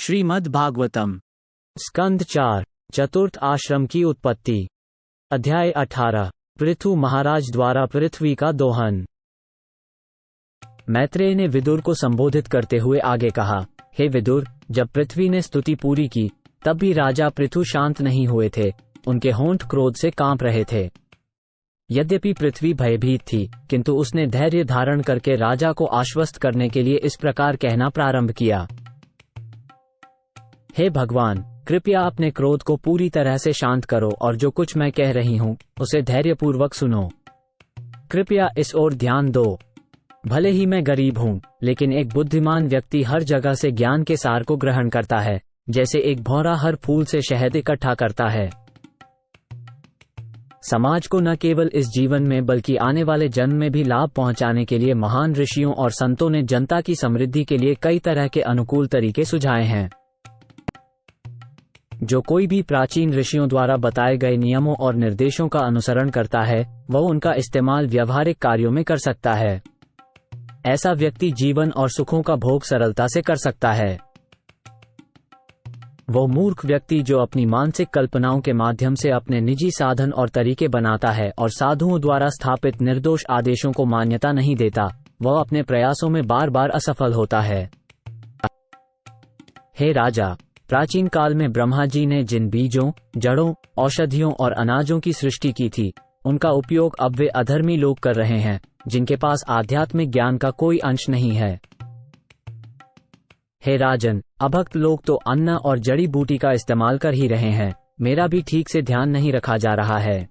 श्रीमद् भागवतम स्कंद 4 चतुर्थ आश्रम की उत्पत्ति। अध्याय 18 पृथु महाराज द्वारा पृथ्वी का दोहन। मैत्रेय ने विदुर को संबोधित करते हुए आगे कहा, हे विदुर, जब पृथ्वी ने स्तुति पूरी की तब भी राजा पृथु शांत नहीं हुए थे। उनके होंठ क्रोध से कांप रहे थे। यद्यपि पृथ्वी भयभीत थी, किंतु उसने धैर्य धारण करके राजा को आश्वस्त करने के लिए इस प्रकार कहना प्रारंभ किया, हे भगवान, कृपया अपने क्रोध को पूरी तरह से शांत करो और जो कुछ मैं कह रही हूँ उसे धैर्यपूर्वक सुनो। कृपया इस ओर ध्यान दो। भले ही मैं गरीब हूँ, लेकिन एक बुद्धिमान व्यक्ति हर जगह से ज्ञान के सार को ग्रहण करता है, जैसे एक भौरा हर फूल से शहद इकट्ठा करता है। समाज को न केवल इस जीवन में बल्कि आने वाले जन्म में भी लाभ पहुंचाने के लिए महान ऋषियों और संतों ने जनता की समृद्धि के लिए कई तरह के अनुकूल तरीके सुझाए हैं। जो कोई भी प्राचीन ऋषियों द्वारा बताए गए नियमों और निर्देशों का अनुसरण करता है, वह उनका इस्तेमाल व्यावहारिक कार्यों में कर सकता है। ऐसा व्यक्ति जीवन और सुखों का भोग सरलता से कर सकता है। वो मूर्ख व्यक्ति जो अपनी मानसिक कल्पनाओं के माध्यम से अपने निजी साधन और तरीके बनाता है और साधुओं द्वारा स्थापित निर्दोष आदेशों को मान्यता नहीं देता, वह अपने प्रयासों में बार बार असफल होता है। हे राजा, प्राचीन काल में ब्रह्मा जी ने जिन बीजों, जड़ों, औषधियों और अनाजों की सृष्टि की थी, उनका उपयोग अब वे अधर्मी लोग कर रहे हैं, जिनके पास आध्यात्मिक ज्ञान का कोई अंश नहीं है। हे राजन, अभक्त लोग तो अन्न और जड़ी बूटी का इस्तेमाल कर ही रहे हैं, मेरा भी ठीक से ध्यान नहीं रखा जा रहा है।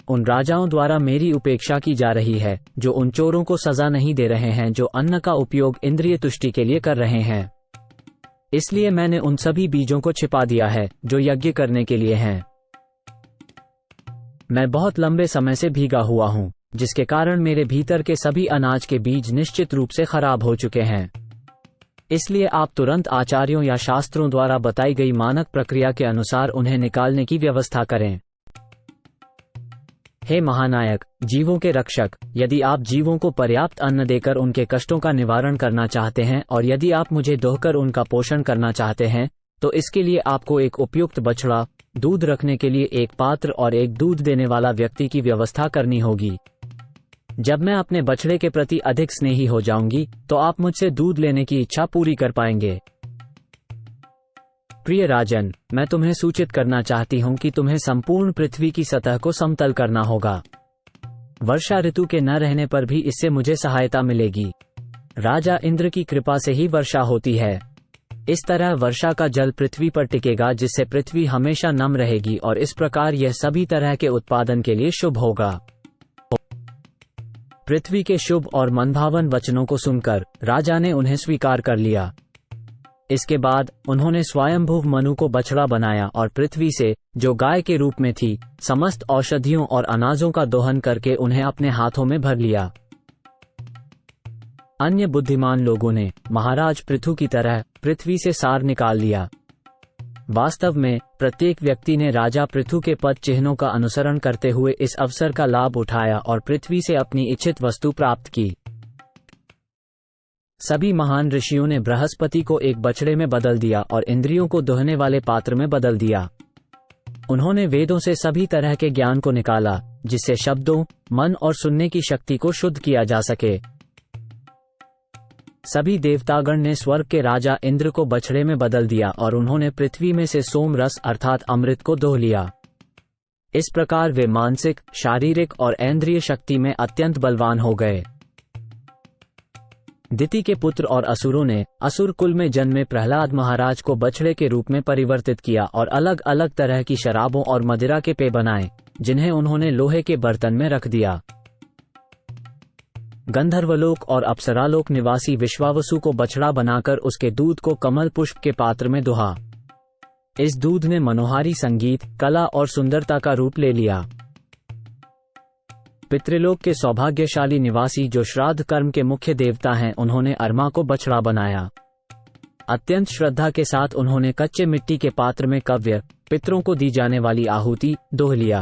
उन राजाओं द्वारा मेरी उपेक्षा की जा रही है, जो उन चोरों को सजा नहीं दे रहे हैं जो अन्न का उपयोग इंद्रिय तुष्टि के लिए कर रहे हैं। इसलिए मैंने उन सभी बीजों को छिपा दिया है जो यज्ञ करने के लिए हैं। मैं बहुत लंबे समय से भीगा हुआ हूँ, जिसके कारण मेरे भीतर के सभी अनाज के बीज निश्चित रूप से खराब हो चुके हैं। इसलिए आप तुरंत आचार्यों या शास्त्रों द्वारा बताई गई मानक प्रक्रिया के अनुसार उन्हें निकालने की व्यवस्था करें। हे महानायक, जीवों के रक्षक, यदि आप जीवों को पर्याप्त अन्न देकर उनके कष्टों का निवारण करना चाहते हैं और यदि आप मुझे दोहकर उनका पोषण करना चाहते हैं, तो इसके लिए आपको एक उपयुक्त बछड़ा, दूध रखने के लिए एक पात्र और एक दूध देने वाला व्यक्ति की व्यवस्था करनी होगी। जब मैं अपने बछड़े के प्रति अधिक स्नेही हो जाऊंगी, तो आप मुझसे दूध लेने की इच्छा पूरी कर पाएंगे। प्रिय राजन, मैं तुम्हें सूचित करना चाहती हूँ कि तुम्हें संपूर्ण पृथ्वी की सतह को समतल करना होगा। वर्षा ऋतु के न रहने पर भी इससे मुझे सहायता मिलेगी। राजा इंद्र की कृपा से ही वर्षा होती है। इस तरह वर्षा का जल पृथ्वी पर टिकेगा, जिससे पृथ्वी हमेशा नम रहेगी और इस प्रकार यह सभी तरह के उत्पादन के लिए शुभ होगा। पृथ्वी के शुभ और मनभावन वचनों को सुनकर राजा ने उन्हें स्वीकार कर लिया। इसके बाद उन्होंने स्वयंभुव मनु को बछड़ा बनाया और पृथ्वी से, जो गाय के रूप में थी, समस्त औषधियों और अनाजों का दोहन करके उन्हें अपने हाथों में भर लिया। अन्य बुद्धिमान लोगों ने महाराज पृथु की तरह पृथ्वी से सार निकाल लिया। वास्तव में प्रत्येक व्यक्ति ने राजा पृथु के पद चिन्हों का अनुसरण करते हुए इस अवसर का लाभ उठाया और पृथ्वी से अपनी इच्छित वस्तु प्राप्त की। सभी महान ऋषियों ने बृहस्पति को एक बछड़े में बदल दिया और इंद्रियों को दोहने वाले पात्र में बदल दिया। उन्होंने वेदों से सभी तरह के ज्ञान को निकाला, जिससे शब्दों, मन और सुनने की शक्ति को शुद्ध किया जा सके। सभी देवतागण ने स्वर्ग के राजा इंद्र को बछड़े में बदल दिया और उन्होंने पृथ्वी में से सोम रस अर्थात अमृत को दोह लिया। इस प्रकार वे मानसिक, शारीरिक और ऐन्द्रिय शक्ति में अत्यंत बलवान हो गए। दिति के पुत्र और असुरों ने असुर कुल में जन्मे प्रहलाद महाराज को बछड़े के रूप में परिवर्तित किया और अलग अलग तरह की शराबों और मदिरा के पेय बनाए, जिन्हें उन्होंने लोहे के बर्तन में रख दिया। गंधर्वलोक और अप्सरालोक निवासी विश्वावसु को बछड़ा बनाकर उसके दूध को कमल पुष्प के पात्र में दुहा। इस दूध ने मनोहारी संगीत, कला और सुंदरता का रूप ले लिया। पितृलोक के सौभाग्यशाली निवासी जो श्राद्ध कर्म के मुख्य देवता हैं, उन्होंने अरमा को बछड़ा बनाया। अत्यंत श्रद्धा के साथ उन्होंने कच्चे मिट्टी के पात्र में कव्य, पितरों को दी जाने वाली आहुति, दोह लिया।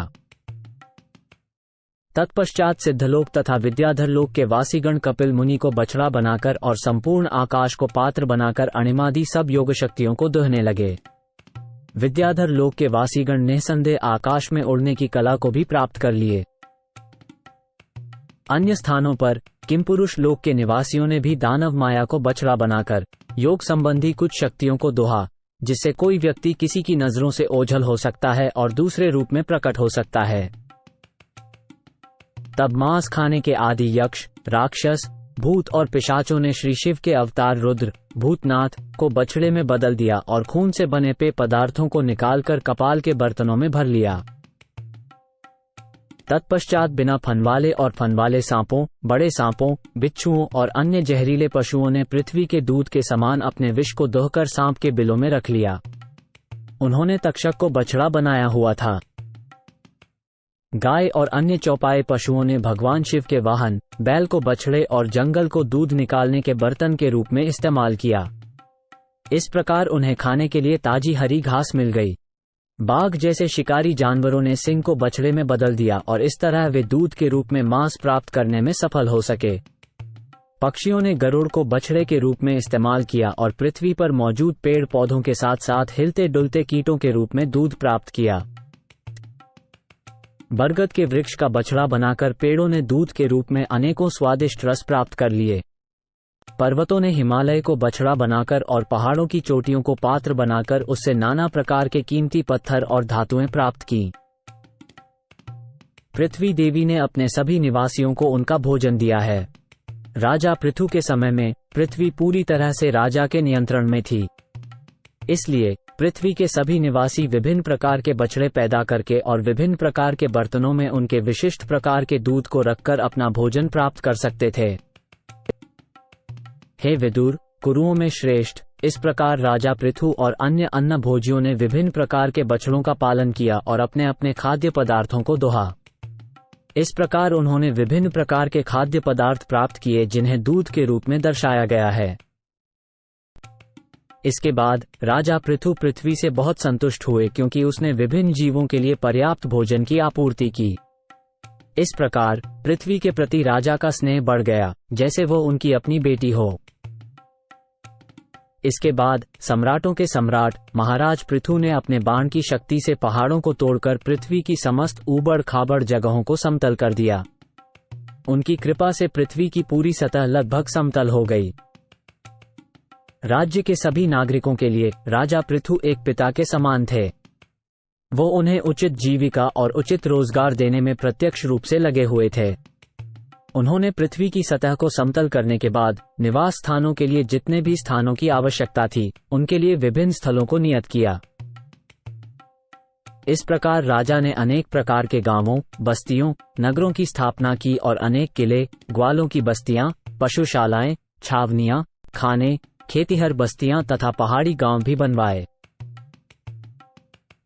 तत्पश्चात सिद्धलोक तथा विद्याधर लोक के वासीगण कपिल मुनि को बछड़ा बनाकर और संपूर्ण आकाश को पात्र बनाकर अणिमादि सब योग शक्तियों को दुहने लगे। विद्याधर लोक के वासीगण निसंदेह आकाश में उड़ने की कला को भी प्राप्त कर लिए। अन्य स्थानों पर किमपुरुष लोक के निवासियों ने भी दानव माया को बछड़ा बनाकर योग संबंधी कुछ शक्तियों को दोहा, जिससे कोई व्यक्ति किसी की नजरों से ओझल हो सकता है और दूसरे रूप में प्रकट हो सकता है। तब मांस खाने के आदि यक्ष, राक्षस, भूत और पिशाचों ने श्री शिव के अवतार रुद्र, भूतनाथ को बछड़े में बदल दिया और खून से बने पेय पदार्थों को निकालकर कपाल के बर्तनों में भर लिया। तत्पश्चात बिना फन वाले और फन वाले सांपों, बड़े सांपों, बिच्छुओं और अन्य जहरीले पशुओं ने पृथ्वी के दूध के समान अपने विष को दोहकर सांप के बिलों में रख लिया। उन्होंने तक्षक को बछड़ा बनाया हुआ था। गाय और अन्य चौपाए पशुओं ने भगवान शिव के वाहन बैल को बछड़े और जंगल को दूध निकालने के बर्तन के रूप में इस्तेमाल किया। इस प्रकार उन्हें खाने के लिए ताजी हरी घास मिल गई। बाघ जैसे शिकारी जानवरों ने सिंह को बछड़े में बदल दिया और इस तरह वे दूध के रूप में मांस प्राप्त करने में सफल हो सके। पक्षियों ने गरुड़ को बछड़े के रूप में इस्तेमाल किया और पृथ्वी पर मौजूद पेड़ पौधों के साथ साथ हिलते डुलते कीटों के रूप में दूध प्राप्त किया। बरगद के वृक्ष का बछड़ा बनाकर पेड़ों ने दूध के रूप में अनेकों स्वादिष्ट रस प्राप्त कर लिए। पर्वतों ने हिमालय को बछड़ा बनाकर और पहाड़ों की चोटियों को पात्र बनाकर उससे नाना प्रकार के कीमती पत्थर और धातुएं प्राप्त की। पृथ्वी देवी ने अपने सभी निवासियों को उनका भोजन दिया है। राजा पृथु के समय में पृथ्वी पूरी तरह से राजा के नियंत्रण में थी। इसलिए पृथ्वी के सभी निवासी विभिन्न प्रकार के बछड़े पैदा करके और विभिन्न प्रकार के बर्तनों में उनके विशिष्ट प्रकार के दूध को रखकर अपना भोजन प्राप्त कर सकते थे। हे विदुर, कुरुओं में श्रेष्ठ, इस प्रकार राजा पृथु और अन्य अन्न भोजियों ने विभिन्न प्रकार के बछड़ों का पालन किया और अपने अपने खाद्य पदार्थों को दोहा। इस प्रकार उन्होंने विभिन्न प्रकार के खाद्य पदार्थ प्राप्त किए जिन्हें दूध के रूप में दर्शाया गया है। इसके बाद राजा पृथु पृथ्वी से बहुत संतुष्ट हुए क्योंकि उसने विभिन्न जीवों के लिए पर्याप्त भोजन की आपूर्ति की। इस प्रकार पृथ्वी के प्रति राजा का स्नेह बढ़ गया जैसे वो उनकी अपनी बेटी हो। इसके बाद सम्राटों के सम्राट महाराज पृथु ने अपने बाण की शक्ति से पहाड़ों को तोड़कर पृथ्वी की समस्त ऊबड़ खाबड़ जगहों को समतल कर दिया। उनकी कृपा से पृथ्वी की पूरी सतह लगभग समतल हो गई। राज्य के सभी नागरिकों के लिए राजा पृथु एक पिता के समान थे। वो उन्हें उचित जीविका और उचित रोजगार देने में प्रत्यक्ष रूप से लगे हुए थे। उन्होंने पृथ्वी की सतह को समतल करने के बाद निवास स्थानों के लिए जितने भी स्थानों की आवश्यकता थी उनके लिए विभिन्न स्थलों को नियत किया। इस प्रकार राजा ने अनेक प्रकार के गांवों, बस्तियों, नगरों की स्थापना की और अनेक किले, ग्वालों की बस्तियां, पशुशालाएं, छावनियां, खाने, खेतिहर बस्तियां तथा पहाड़ी गांव भी बनवाए।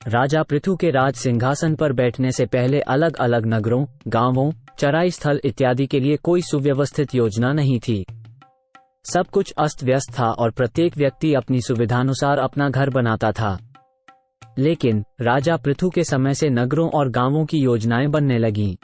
राजा पृथु के राज सिंहासन पर बैठने से पहले अलग अलग नगरों, गांवों, चराई स्थल इत्यादि के लिए कोई सुव्यवस्थित योजना नहीं थी। सब कुछ अस्त व्यस्त था और प्रत्येक व्यक्ति अपनी सुविधानुसार अपना घर बनाता था। लेकिन राजा पृथु के समय से नगरों और गांवों की योजनाएं बनने लगीं।